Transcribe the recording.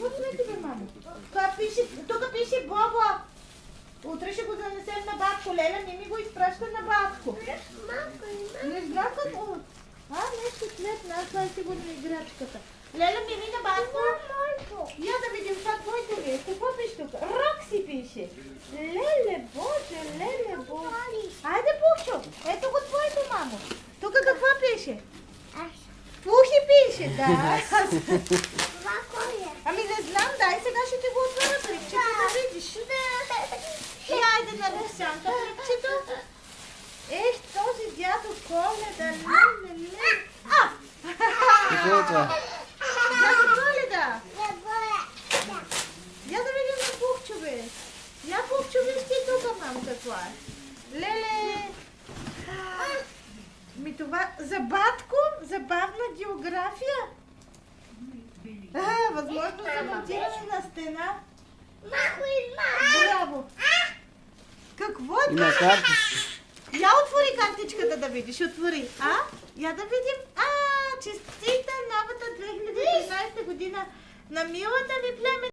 Какво смети, бе, мамо? Тук пише Бобо. Утре ще го занесем на батко. Леля, не ми го изпраща на батко. Не знам какво. Нещо сметна. Аз това е сигурно играчката. Леля, мини на батко. Я да видим това твоето ли е. Какво пише тук? Рокси пише. Леле, Боже, леле, Боже. Айде, Пухчо. Ето го твоето, мамо. Тук какво пише? Пухи пише, да. Ами не знам, дай сега ще ти го отворя пликчето да видиш. И айде на Русянка пликчето. Ех, този дядо Коледа, не. Какво е това? Дядо Коледа. Я да видим на Пухчо, бе. Я Пухчо, виж ти тук, мамо, какво е. Леле. Ми това за батко, забавна география. Възможно за монтиране на стена. Браво! Какво е това? Има карти. Я отвори картичката да видиш, отвори. Я да видим. Честита новата 2013 година на милата ми племе.